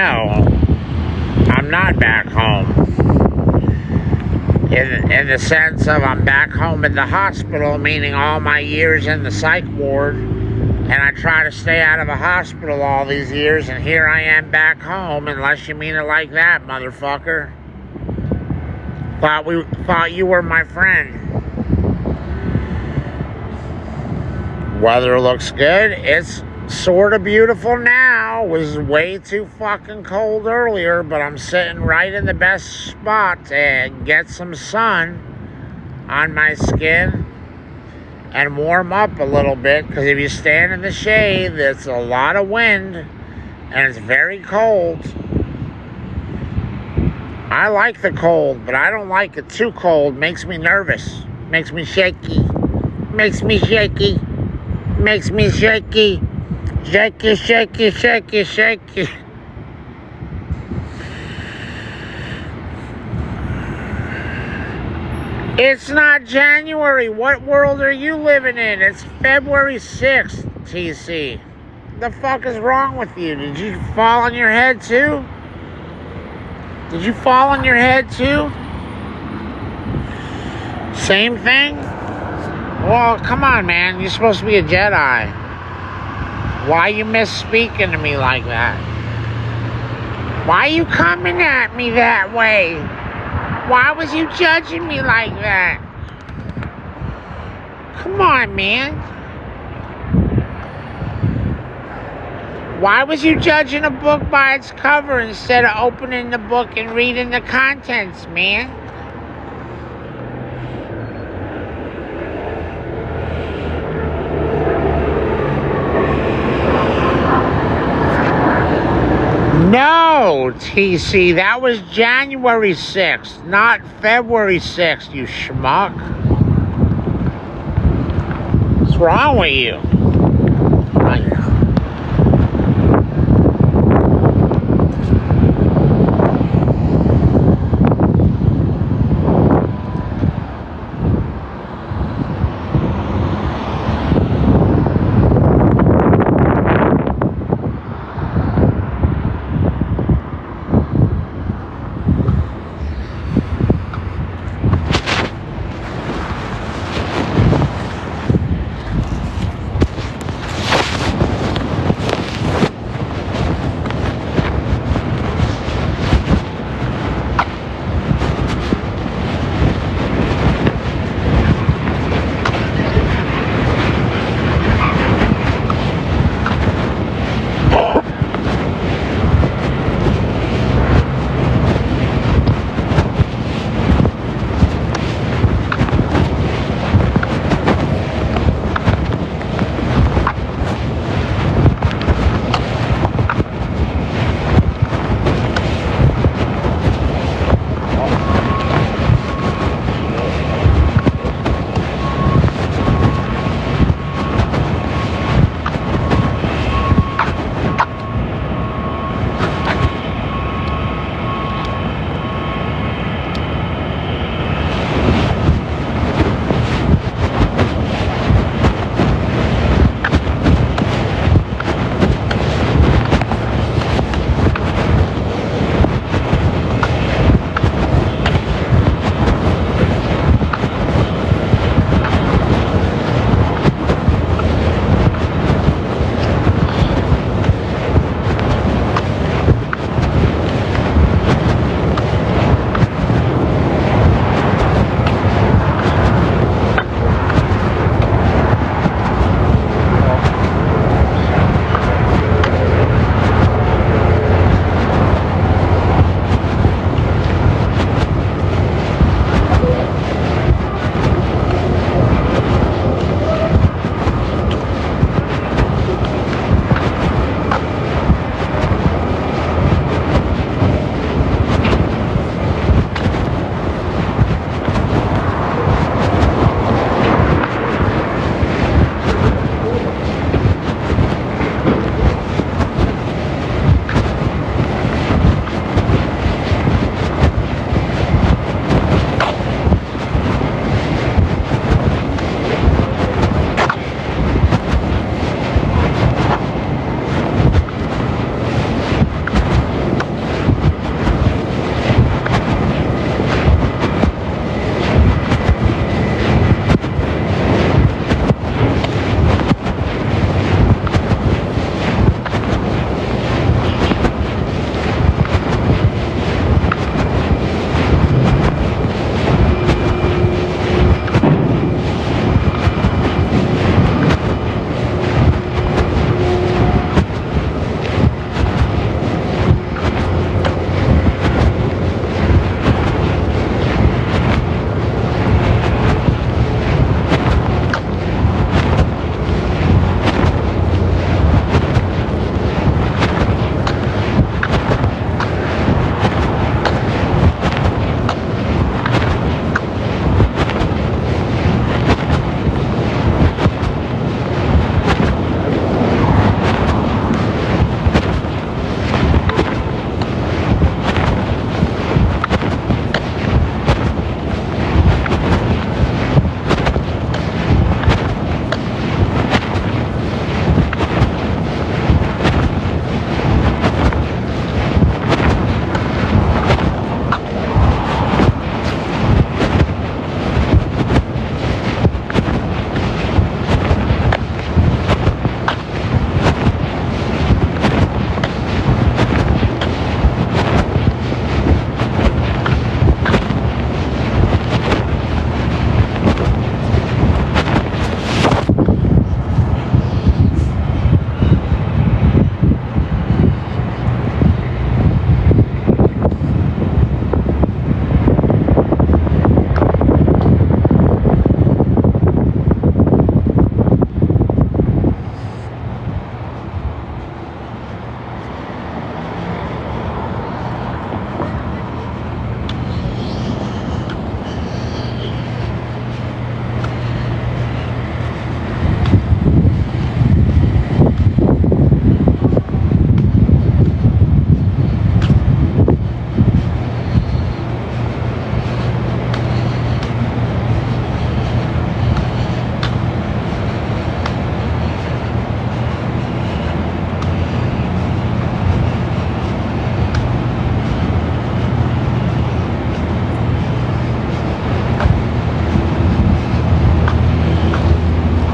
No, I'm not back home. In the sense of I'm back home at the hospital, meaning all my years in the psych ward, and I try to stay out of a hospital all these years, and here I am back home, unless you mean it like that, motherfucker. Thought you were my friend. Weather looks good. It's sort of beautiful now. It was way too fucking cold earlier, but I'm sitting right in the best spot to get some sun on my skin and warm up a little bit, because if you stand in the shade, there's a lot of wind and it's very cold. I like the cold, but I don't like it too cold. Makes me nervous. Makes me shaky. Makes me shaky. Makes me shaky. Shaky, shaky, shaky, shaky. It's not January. What world are you living in? It's February 6th, TC. The fuck is wrong with you? Did you fall on your head too? Did you fall on your head too? Same thing? Well, come on, man. You're supposed to be a Jedi. Why you misspeaking to me like that? Why you coming at me that way? Why was you judging me like that? Come on, man. Why was you judging a book by its cover instead of opening the book and reading the contents, man? No, TC, that was January 6th, not February 6th, you schmuck. What's wrong with you?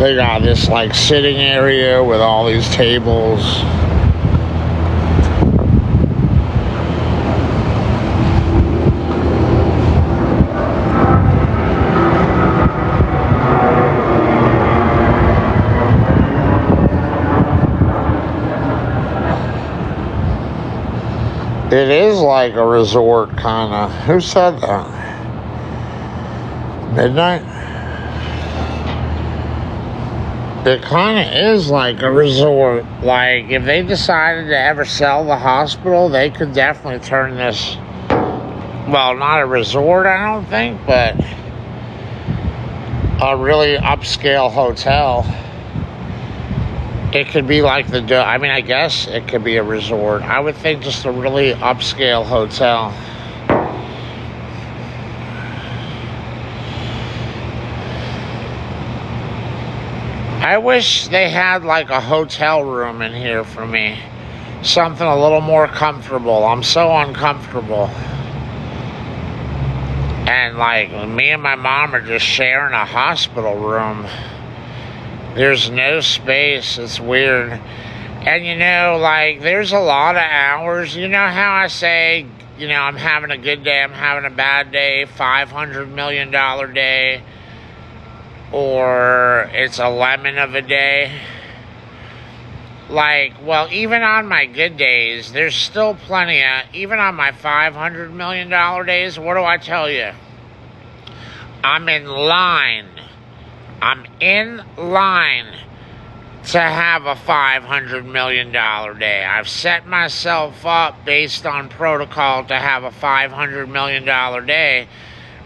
They got this like sitting area with all these tables. It is like a resort, kind of. Who said that? Midnight? It kind of is like a resort. Like, if they decided to ever sell the hospital, they could definitely turn this, well, not a resort, I don't think, but a really upscale hotel. It could be like I guess it could be a resort. I would think just a really upscale hotel. I wish they had like a hotel room in here for me. Something a little more comfortable. I'm so uncomfortable. And like, me and my mom are just sharing a hospital room. There's no space. It's weird. And you know, like, there's a lot of hours. You know how I say, you know, I'm having a good day, I'm having a bad day, $500 million day, or it's a lemon of a day? Like, well, even on my good days, there's still plenty of, even on my $500 million days, what do I tell you? I'm in line to have a $500 million day. I've set myself up based on protocol to have a $500 million day,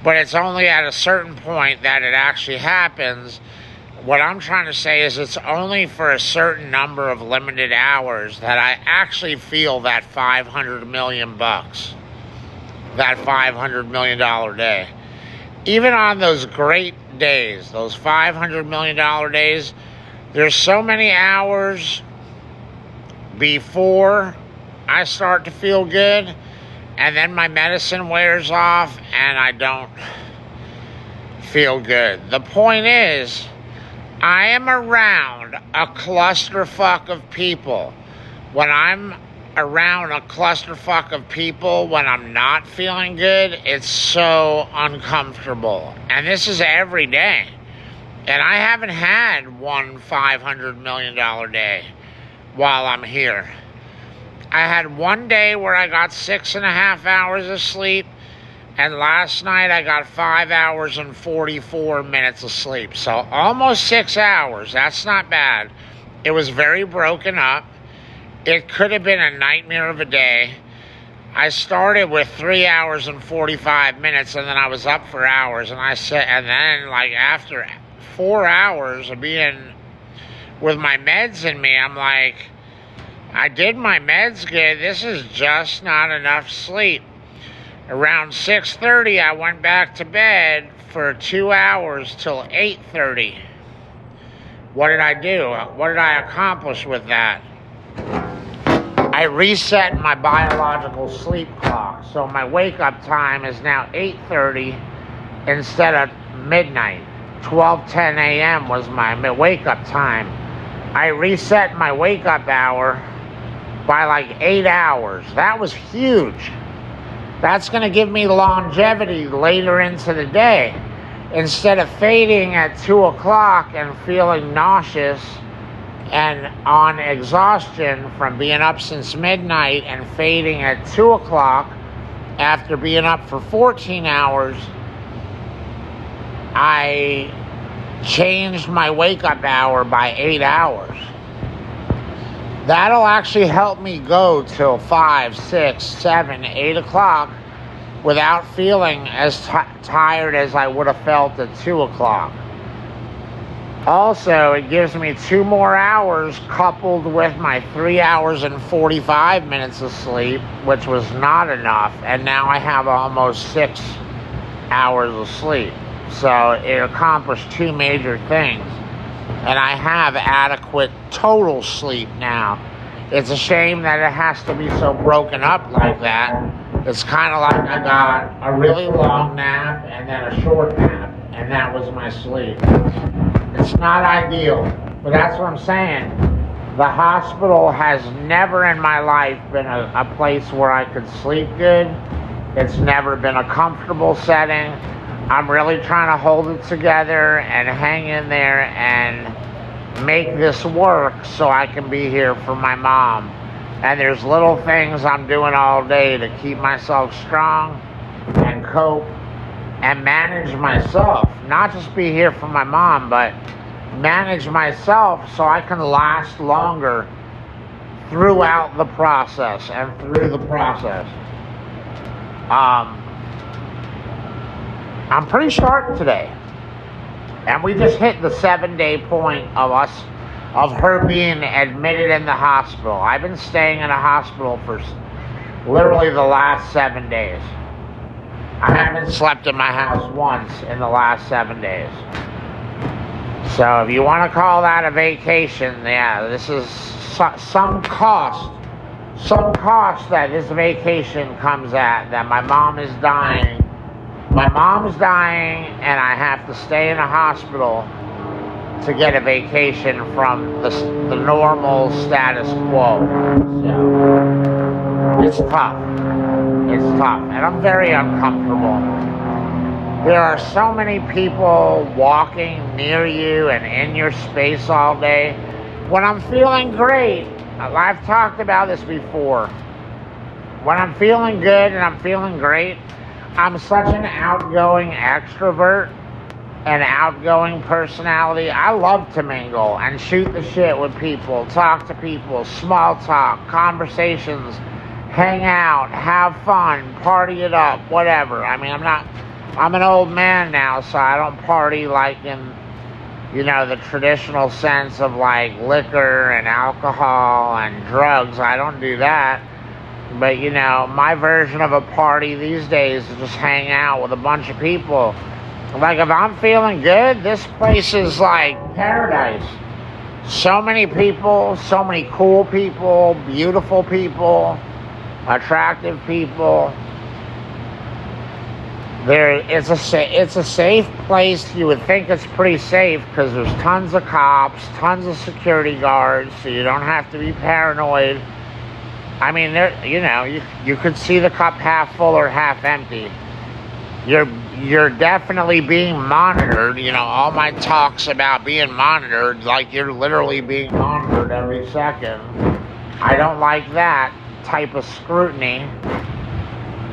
but it's only at a certain point that it actually happens. What I'm trying to say is it's only for a certain number of limited hours that I actually feel that $500 million bucks, that $500 million day. Even on those great days, those $500 million days, there's so many hours before I start to feel good, and then my medicine wears off and I don't feel good. The point is, I am around a clusterfuck of people. When I'm around a clusterfuck of people, when I'm not feeling good, it's so uncomfortable. And this is every day. And I haven't had one $500 million day while I'm here. I had one day where I got 6.5 hours of sleep, and last night I got 5 hours and 44 minutes of sleep. So almost 6 hours. That's not bad. It was very broken up. It could have been a nightmare of a day. I started with 3 hours and 45 minutes, and then I was up for hours. And then like after 4 hours of being with my meds in me, I'm like, I did my meds good. This is just not enough sleep. Around 6:30, I went back to bed for 2 hours till 8:30. What did I do? What did I accomplish with that? I reset my biological sleep clock. So my wake-up time is now 8:30 instead of midnight. 12:10 a.m. was my wake-up time. I reset my wake-up hour by like 8 hours. That was huge. That's going to give me longevity later into the day. Instead of fading at 2 o'clock and feeling nauseous and on exhaustion from being up since midnight and fading at 2 o'clock after being up for 14 hours, I changed my wake-up hour by 8 hours. That'll actually help me go till 5, 6, 7, 8 o'clock without feeling as tired as I would have felt at 2 o'clock. Also, it gives me 2 more hours coupled with my 3 hours and 45 minutes of sleep, which was not enough, and now I have almost 6 hours of sleep. So it accomplished 2 major things. And I have adequate total sleep now. It's a shame that it has to be so broken up like that. It's kind of like I got a really long nap and then a short nap. and that was my sleep. It's not ideal, but that's what I'm saying. The hospital has never in my life been a place where I could sleep good. It's never been a comfortable setting. I'm really trying to hold it together and hang in there and make this work so I can be here for my mom. And there's little things I'm doing all day to keep myself strong and cope and manage myself. Not just be here for my mom, but manage myself so I can last longer throughout the process and through the process. I'm pretty sharp today. And we just hit the 7-day point of her being admitted in the hospital. I've been staying in a hospital for literally the last 7 days. I haven't slept in my house once in the last 7 days. So if you want to call that a vacation, yeah, this is some cost that this vacation comes at, that my mom is dying. My mom's dying, and I have to stay in a hospital to get a vacation from the normal status quo. So, it's tough. It's tough, and I'm very uncomfortable. There are so many people walking near you and in your space all day. When I'm feeling great, I've talked about this before. When I'm feeling good and I'm feeling great, I'm such an outgoing extrovert and outgoing personality. I love to mingle and shoot the shit with people, talk to people, small talk, conversations, hang out, have fun, party it up, whatever. I mean, I'm an old man now, so I don't party like in, the traditional sense of like liquor and alcohol and drugs. I don't do that. But, my version of a party these days is just hang out with a bunch of people. Like, if I'm feeling good, this place is like paradise. So many people, so many cool people, beautiful people, attractive people. It's a safe place. You would think it's pretty safe because there's tons of cops, tons of security guards, so you don't have to be paranoid. I mean, you could see the cup half full or half empty. You're definitely being monitored. All my talks about being monitored, like you're literally being monitored every second. I don't like that type of scrutiny,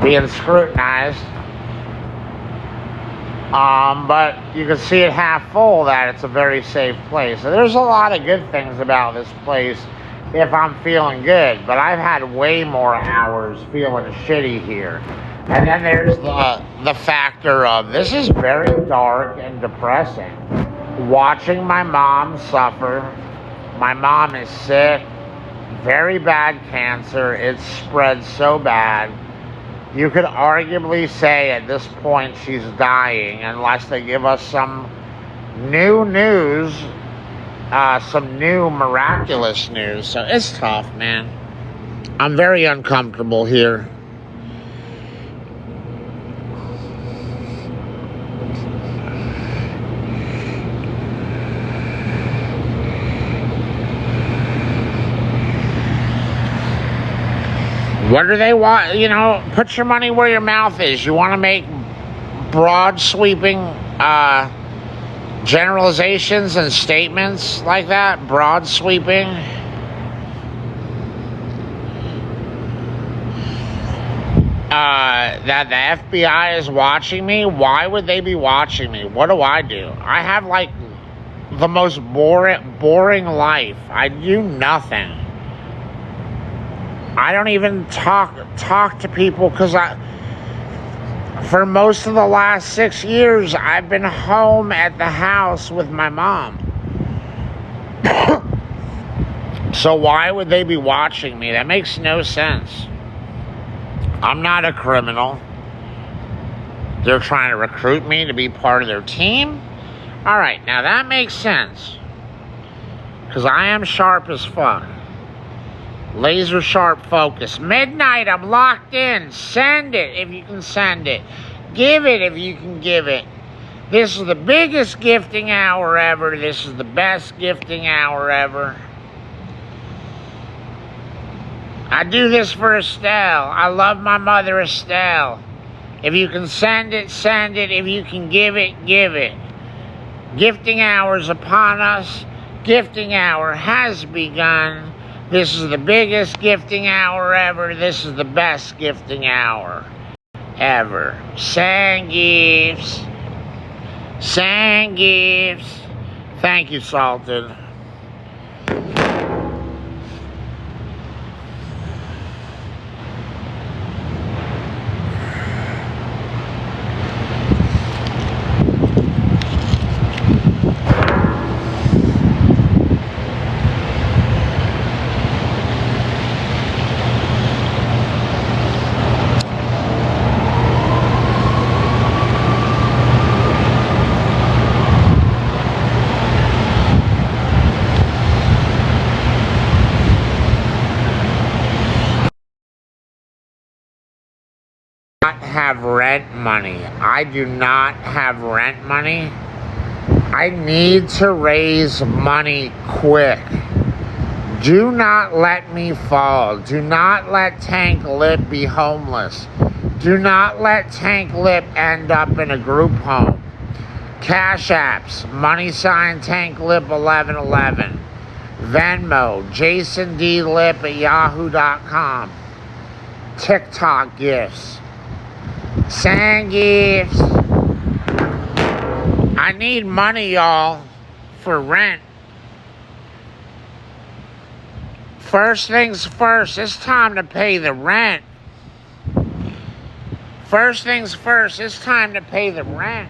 being scrutinized. But you can see it half full that it's a very safe place. So there's a lot of good things about this place if I'm feeling good, but I've had way more hours feeling shitty here. And then there's the factor of this is very dark and depressing. Watching my mom suffer. My mom is sick, very bad cancer. It's spread so bad. You could arguably say at this point she's dying unless they give us some new news. Some new miraculous news. So it's tough, man. I'm very uncomfortable here. What do they want? Put your money where your mouth is. You want to make broad sweeping generalizations and statements like that, broad sweeping. That the FBI is watching me. Why would they be watching me? What do? I have like the most boring life. I do nothing. I don't even talk to people because for most of the last 6 years, I've been home at the house with my mom. So why would they be watching me? That makes no sense. I'm not a criminal. They're trying to recruit me to be part of their team? All right, now that makes sense. Because I am sharp as fuck. Laser sharp focus. Midnight, I'm locked in. Send it if you can send it. Give it if you can give it. This is the biggest gifting hour ever. This is the best gifting hour ever. I do this for Estelle. I love my mother, Estelle. If you can send it, send it. If you can give it, give it. Gifting hour is upon us. Gifting hour has begun. This is the biggest gifting hour ever. This is the best gifting hour ever. Send gifts. Send gifts. Thank you, Salted. Have rent money. I do not have rent money. I need to raise money quick. Do not let me fall. Do not let Tank Lip be homeless. Do not let Tank Lip end up in a group home. Cash apps, $ Tank Lip 1111. Venmo, Jason D. Lip at yahoo.com. TikTok gifts. Send gifts. I need money, y'all, for rent. First things first, it's time to pay the rent. First things first, it's time to pay the rent.